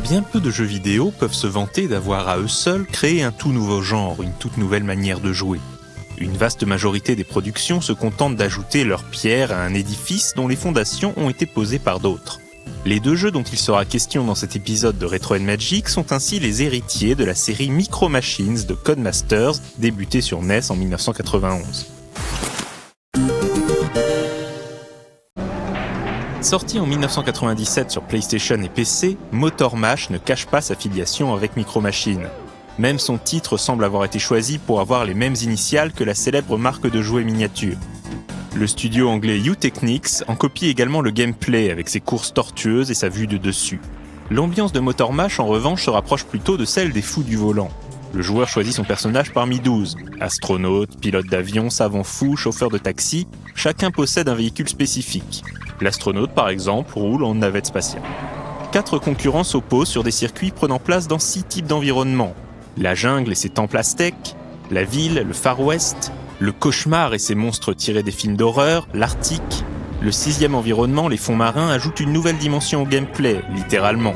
Bien peu de jeux vidéo peuvent se vanter d'avoir à eux seuls créé un tout nouveau genre, une toute nouvelle manière de jouer. Une vaste majorité des productions se contentent d'ajouter leur pierre à un édifice dont les fondations ont été posées par d'autres. Les deux jeux dont il sera question dans cet épisode de Retro & Magic sont ainsi les héritiers de la série Micro Machines de Codemasters, débutée sur NES en 1991. Sorti en 1997 sur PlayStation et PC, Motor Mash ne cache pas sa filiation avec Micro Machines. Même son titre semble avoir été choisi pour avoir les mêmes initiales que la célèbre marque de jouets miniatures. Le studio anglais U-Technics en copie également le gameplay avec ses courses tortueuses et sa vue de dessus. L'ambiance de Motor Mash en revanche se rapproche plutôt de celle des Fous du volant. Le joueur choisit son personnage parmi 12. Astronaute, pilote d'avion, savant fou, chauffeur de taxi, chacun possède un véhicule spécifique. L'astronaute, par exemple, roule en navette spatiale. 4 concurrents s'opposent sur des circuits prenant place dans 6 types d'environnements. La jungle et ses temples aztèques, la ville, le Far West, le cauchemar et ses monstres tirés des films d'horreur, l'Arctique. Le 6e environnement, les fonds marins, ajoute une nouvelle dimension au gameplay, littéralement.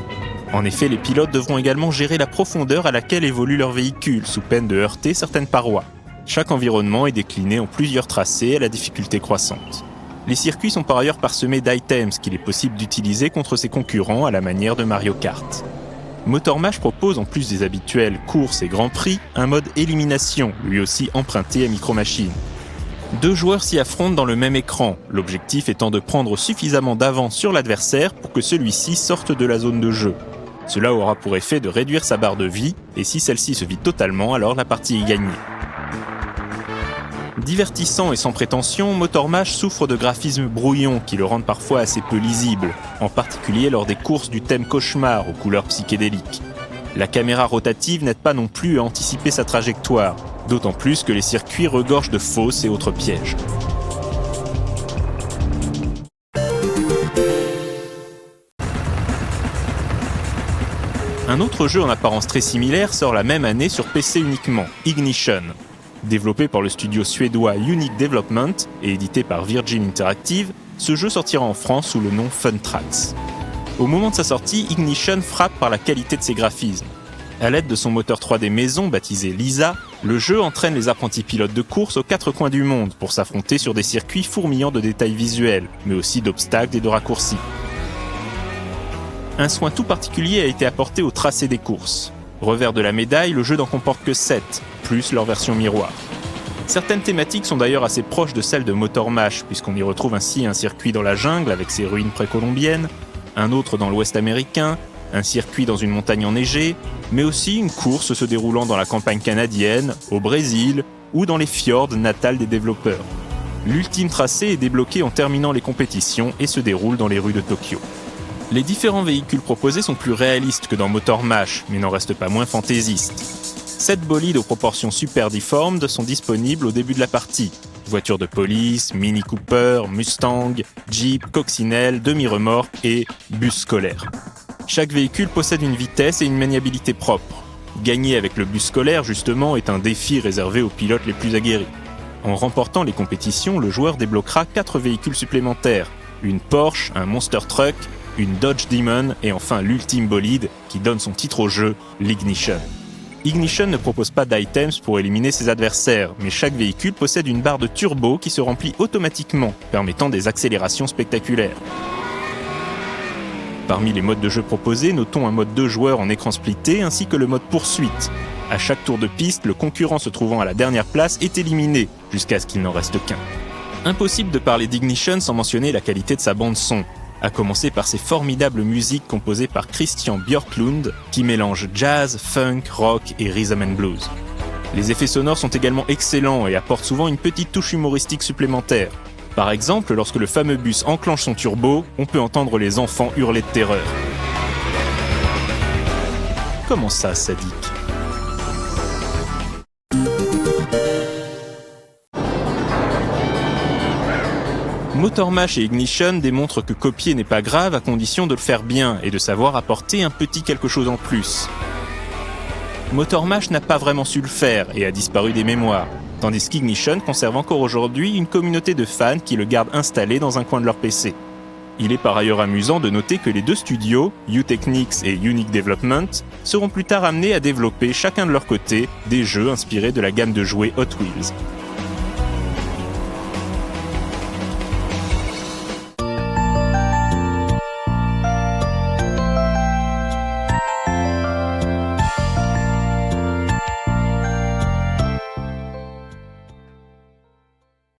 En effet, les pilotes devront également gérer la profondeur à laquelle évolue leur véhicule, sous peine de heurter certaines parois. Chaque environnement est décliné en plusieurs tracés à la difficulté croissante. Les circuits sont par ailleurs parsemés d'items qu'il est possible d'utiliser contre ses concurrents à la manière de Mario Kart. Motor Mash propose, en plus des habituels courses et grands prix, un mode élimination, lui aussi emprunté à Micro Machines. 2 joueurs s'y affrontent dans le même écran, l'objectif étant de prendre suffisamment d'avance sur l'adversaire pour que celui-ci sorte de la zone de jeu. Cela aura pour effet de réduire sa barre de vie, et si celle-ci se vide totalement, alors la partie est gagnée. Divertissant et sans prétention, Motor Mash souffre de graphismes brouillons qui le rendent parfois assez peu lisible, en particulier lors des courses du thème cauchemar aux couleurs psychédéliques. La caméra rotative n'aide pas non plus à anticiper sa trajectoire, d'autant plus que les circuits regorgent de fosses et autres pièges. Un autre jeu en apparence très similaire sort la même année sur PC uniquement, Ignition. Développé par le studio suédois Unique Development et édité par Virgin Interactive, ce jeu sortira en France sous le nom Fun Tracks. Au moment de sa sortie, Ignition frappe par la qualité de ses graphismes. À l'aide de son moteur 3D maison baptisé Lisa, le jeu entraîne les apprentis pilotes de course aux 4 coins du monde pour s'affronter sur des circuits fourmillant de détails visuels, mais aussi d'obstacles et de raccourcis. Un soin tout particulier a été apporté au tracé des courses. Revers de la médaille, le jeu n'en comporte que 7, plus leur version miroir. Certaines thématiques sont d'ailleurs assez proches de celles de Motor Mash, puisqu'on y retrouve ainsi un circuit dans la jungle avec ses ruines précolombiennes, un autre dans l'ouest américain, un circuit dans une montagne enneigée, mais aussi une course se déroulant dans la campagne canadienne, au Brésil ou dans les fjords natales des développeurs. L'ultime tracé est débloqué en terminant les compétitions et se déroule dans les rues de Tokyo. Les différents véhicules proposés sont plus réalistes que dans Motor Mash, mais n'en restent pas moins fantaisistes. 7 bolides aux proportions super difformes sont disponibles au début de la partie. Voitures de police, Mini Cooper, Mustang, Jeep, coccinelle, demi-remorque et bus scolaire. Chaque véhicule possède une vitesse et une maniabilité propre. Gagner avec le bus scolaire, justement, est un défi réservé aux pilotes les plus aguerris. En remportant les compétitions, le joueur débloquera 4 véhicules supplémentaires. Une Porsche, un Monster Truck, une Dodge Demon et enfin l'ultime bolide qui donne son titre au jeu, l'Ignition. Ignition ne propose pas d'items pour éliminer ses adversaires, mais chaque véhicule possède une barre de turbo qui se remplit automatiquement, permettant des accélérations spectaculaires. Parmi les modes de jeu proposés, notons un mode 2 joueurs en écran splitté ainsi que le mode poursuite. À chaque tour de piste, le concurrent se trouvant à la dernière place est éliminé, jusqu'à ce qu'il n'en reste qu'un. Impossible de parler d'Ignition sans mentionner la qualité de sa bande-son, à commencer par ces formidables musiques composées par Christian Björklund, qui mélangent jazz, funk, rock et rhythm and blues. Les effets sonores sont également excellents et apportent souvent une petite touche humoristique supplémentaire. Par exemple, lorsque le fameux bus enclenche son turbo, on peut entendre les enfants hurler de terreur. Comment ça, sadique ? Motor Mash et Ignition démontrent que copier n'est pas grave à condition de le faire bien et de savoir apporter un petit quelque chose en plus. Motor Mash n'a pas vraiment su le faire et a disparu des mémoires, tandis qu'Ignition conserve encore aujourd'hui une communauté de fans qui le gardent installé dans un coin de leur PC. Il est par ailleurs amusant de noter que les deux studios, U-Technics et Unique Development, seront plus tard amenés à développer chacun de leur côté des jeux inspirés de la gamme de jouets Hot Wheels.